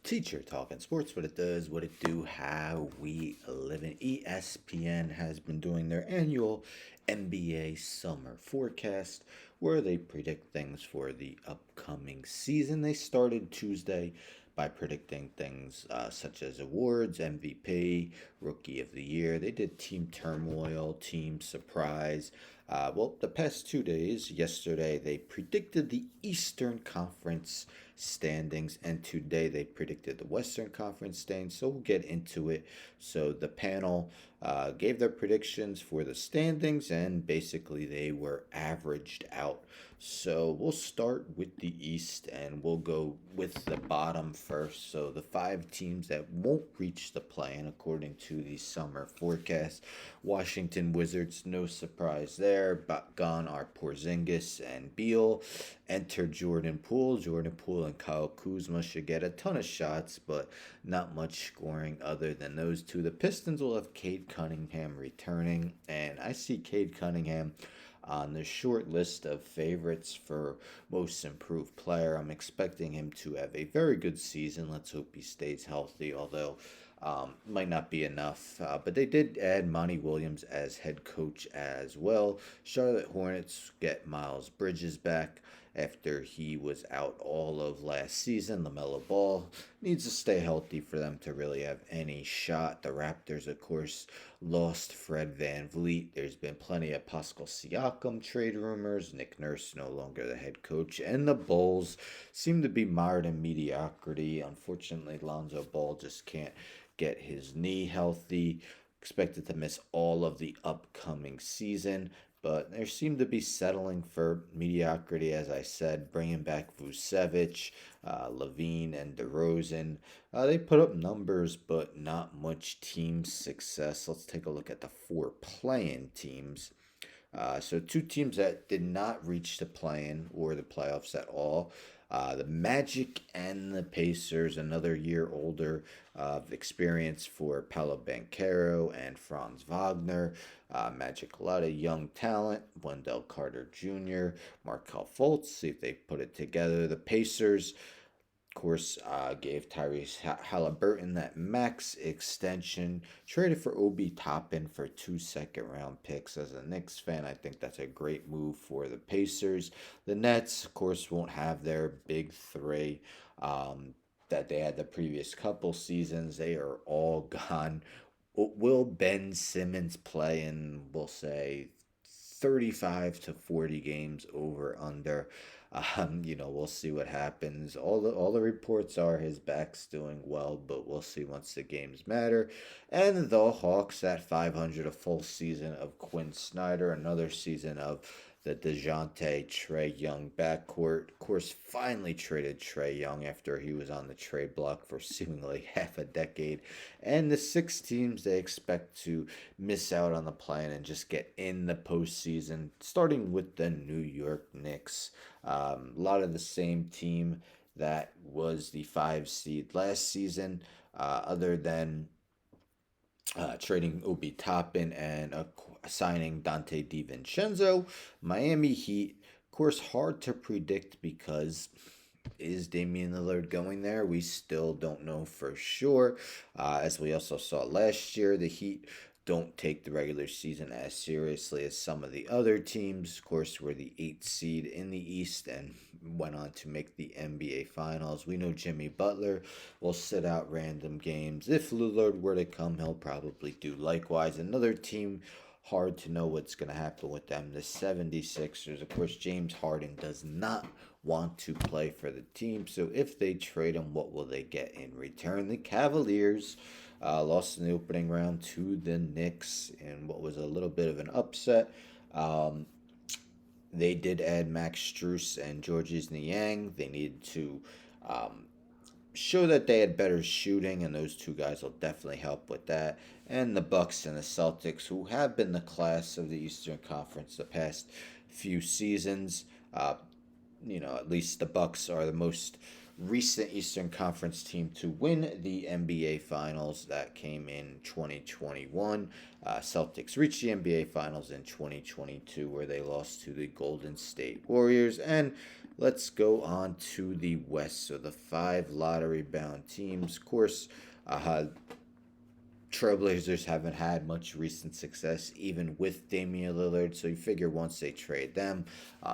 Teacher talking sports, what it does, what it do, how we live in. ESPN has been doing their annual NBA summer forecast where they predict things for the upcoming season. They started Tuesday by predicting things such as awards, MVP, Rookie of the Year. They did team turmoil, team surprise. The past 2 days, yesterday, they predicted the Eastern Conference standings, and today they predicted the Western Conference standings. So we'll get into it. So the panel gave their predictions for the standings, and basically they were averaged out. So we'll start with the East and we'll go with the bottom first. So the five teams that won't reach the play-in according to the summer forecast. Washington Wizards, no surprise there. But gone are Porzingis and Beal. Enter Jordan Poole. Jordan Poole and Kyle Kuzma should get a ton of shots, but not much scoring other than those two. The Pistons will have Cade Cunningham returning, and I see Cade Cunningham on the short list of favorites for most improved player. I'm expecting him to have a very good season. Let's hope he stays healthy, although might not be enough. But they did add Monty Williams as head coach as well. Charlotte Hornets get Miles Bridges back after he was out all of last season. LaMelo Ball needs to stay healthy for them to really have any shot. The Raptors, of course, lost Fred Van Vliet. There's been plenty of Pascal Siakam trade rumors. Nick Nurse no longer the head coach. And the Bulls seem to be mired in mediocrity. Unfortunately, Lonzo Ball just can't get his knee healthy. Expected to miss all of the upcoming season, but they seem to be settling for mediocrity, as I said, bringing back Vucevic, Levine, and DeRozan. They put up numbers, but not much team success. Let's take a look at the four playing teams. So two teams that did not reach the play-in or the playoffs at all. The Magic and the Pacers, another year older of experience for Paolo Banchero and Franz Wagner. Magic, a lot of young talent. Wendell Carter Jr., Markel Fultz, see if they put it together. The Pacers, of course, gave Tyrese Halliburton that max extension. Traded for Obi Toppin for 2 second-round picks. As a Knicks fan, I think that's a great move for the Pacers. The Nets, of course, won't have their big three that they had the previous couple seasons. They are all gone. Will Ben Simmons play in, we'll say, 35 to 40 games over under? We'll see what happens. All the reports are his back's doing well, but we'll see once the games matter. And the Hawks at 500, a full season of Quinn Snyder, another season of the DeJounte Trae Young backcourt. Of course, finally traded Trae Young after he was on the trade block for seemingly half a decade. And the six teams they expect to miss out on the plan and just get in the postseason, starting with the New York Knicks. A lot of the same team that was the 5 seed last season, other than trading Obi Toppin and signing Dante DiVincenzo. Miami Heat, of course, hard to predict because is Damian Lillard going there? We still don't know for sure. As we also saw last year, the Heat don't take the regular season as seriously as some of the other teams. Of course, we're the 8th seed in the East and went on to make the NBA Finals. We know Jimmy Butler will sit out random games. If Lillard were to come, he'll probably do likewise. Another team, hard to know what's going to happen with them. The 76ers, of course, James Harden does not want to play for the team. So if they trade him, what will they get in return? The Cavaliers lost in the opening round to the Knicks in what was a little bit of an upset. They did add Max Strus and Georges Niang. They needed to show that they had better shooting, and those two guys will definitely help with that. And the Bucks and the Celtics, who have been the class of the Eastern Conference the past few seasons. At least the Bucks are the most recent Eastern Conference team to win the NBA Finals. That came in 2021. Celtics reached the NBA Finals in 2022, where they lost to the Golden State Warriors. And Let's go on to the West. So the five lottery-bound teams. Of course, uh, Trailblazers haven't had much recent success, even with Damian Lillard. So you figure once they trade them,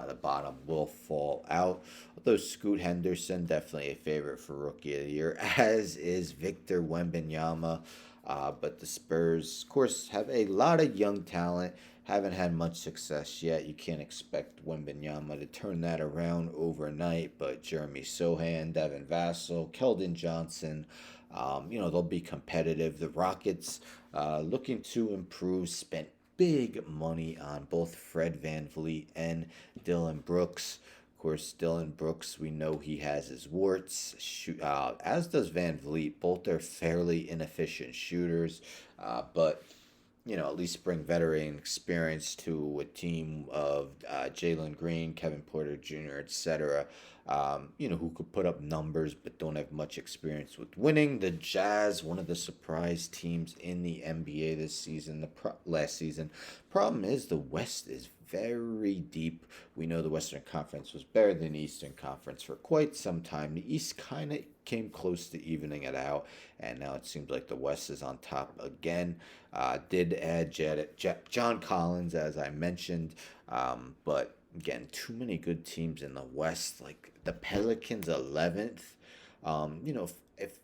the bottom will fall out. Although Scoot Henderson, definitely a favorite for Rookie of the Year, as is Victor Wembanyama. But the Spurs, of course, have a lot of young talent. Haven't had much success yet. You can't expect Wembanyama to turn that around overnight. But Jeremy Sohan, Devin Vassell, Keldon Johnson, they'll be competitive. The Rockets, looking to improve, spent big money on both Fred Van Vliet and Dylan Brooks. Of course, Dylan Brooks, we know he has his warts, as does Van Vliet. Both are fairly inefficient shooters, but at least bring veteran experience to a team of Jalen Green, Kevin Porter Jr., etc. Who could put up numbers but don't have much experience with winning. The Jazz, one of the surprise teams in the NBA this season, last season. Problem is the West is very deep. We know the Western Conference was better than the Eastern Conference for quite some time. The East kind of came close to evening it out, and now it seems like the West is on top again. Did add John Collins, as I mentioned, but again, too many good teams in the West. Like the Pelicans, 11th. If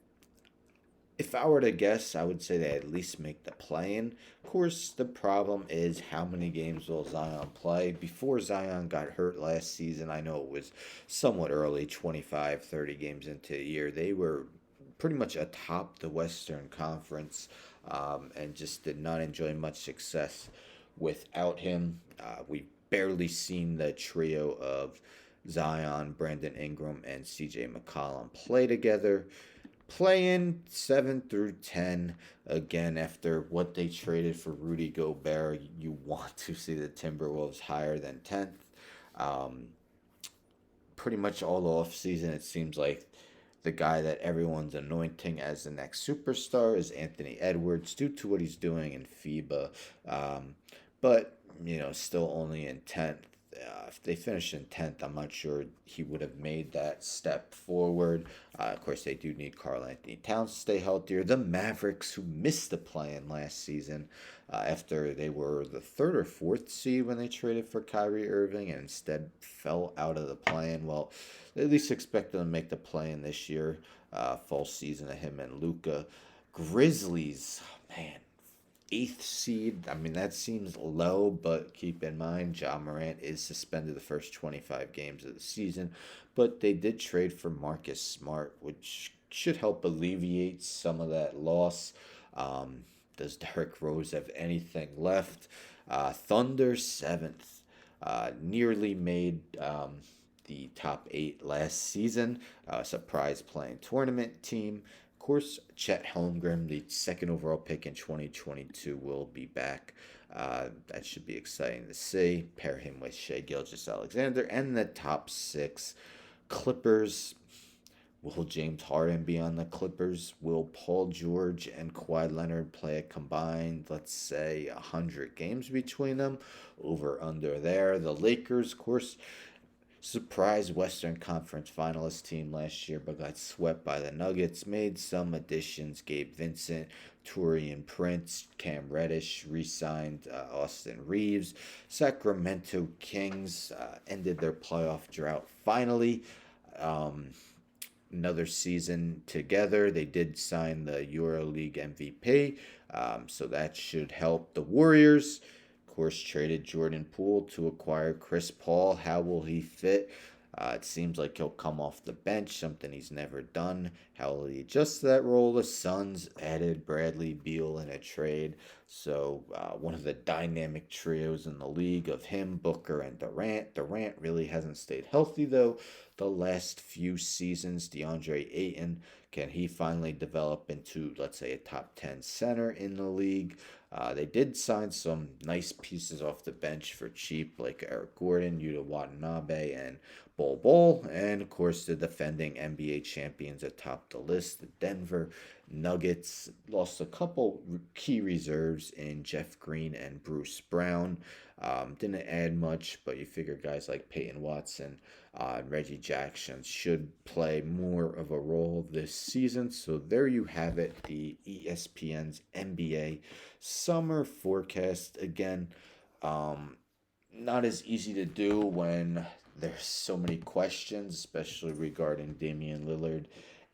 if I were to guess, I would say they at least make the play-in. Of course, the problem is how many games will Zion play? Before Zion got hurt last season, I know it was somewhat early, 25, 30 games into the year. They were pretty much atop the Western Conference, and just did not enjoy much success without him. We've barely seen the trio of Zion, Brandon Ingram, and CJ McCollum play together. Playing 7 through 10, again, after what they traded for Rudy Gobert, you want to see the Timberwolves higher than 10th. Um, Pretty much all off season, it seems like the guy that everyone's anointing as the next superstar is Anthony Edwards due to what he's doing in FIBA. But, still only in 10th. If they finish in 10th, I'm not sure he would have made that step forward. Of course, they do need Karl Anthony Towns to stay healthier. The Mavericks, who missed the play-in last season after they were the third or fourth seed when they traded for Kyrie Irving and instead fell out of the play-in. Well, they at least expect them to make the play-in this year. Full season of him and Luka. Grizzlies, man, eighth seed. I mean, that seems low, but keep in mind, Ja Morant is suspended the first 25 games of the season. But they did trade for Marcus Smart, which should help alleviate some of that loss. Um, does Derrick Rose have anything left? Thunder, seventh. Nearly made the top eight last season. Surprise playing tournament team. Of course, Chet Holmgren, the second overall pick in 2022, will be back. That should be exciting to see. Pair him with Shea Gilgeous-Alexander. And the top six, Clippers. Will James Harden be on the Clippers? Will Paul George and Kawhi Leonard play a combined, let's say, 100 games between them? Over, under there. The Lakers, of course, surprise Western Conference finalist team last year, but got swept by the Nuggets. Made some additions. Gabe Vincent, Taurean Prince, Cam Reddish, re-signed Austin Reeves. Sacramento Kings ended their playoff drought finally. Um, Another season together. They did sign the EuroLeague MVP, so that should help. The Warriors, of course, traded Jordan Poole to acquire Chris Paul. How will he fit? It seems like he'll come off the bench, something he's never done. How will he adjust to that role? The Suns added Bradley Beal in a trade. So one of the dynamic trios in the league of him, Booker, and Durant. Durant really hasn't stayed healthy, though, the last few seasons. DeAndre Ayton, can he finally develop into, let's say, a top 10 center in the league? They did sign some nice pieces off the bench for cheap, like Eric Gordon, Yuta Watanabe, and Bol. And of course, the defending NBA champions atop the list, the Denver Nuggets, lost a couple key reserves in Jeff Green and Bruce Brown. Didn't add much, but you figure guys like Peyton Watson and Reggie Jackson should play more of a role this season. So there you have it, the ESPN's NBA summer forecast. Again, um, not as easy to do when there's so many questions, especially regarding Damian Lillard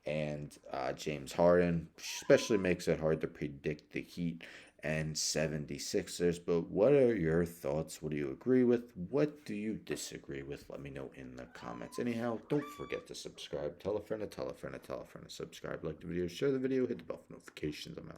and James Harden. Especially makes it hard to predict the Heat and 76ers. But what are your thoughts? What do you agree with? What do you disagree with? Let me know in the comments. Anyhow, don't forget to subscribe. Tell a friend to tell a friend to tell a friend to subscribe. Like the video, share the video, hit the bell for notifications. I'm out.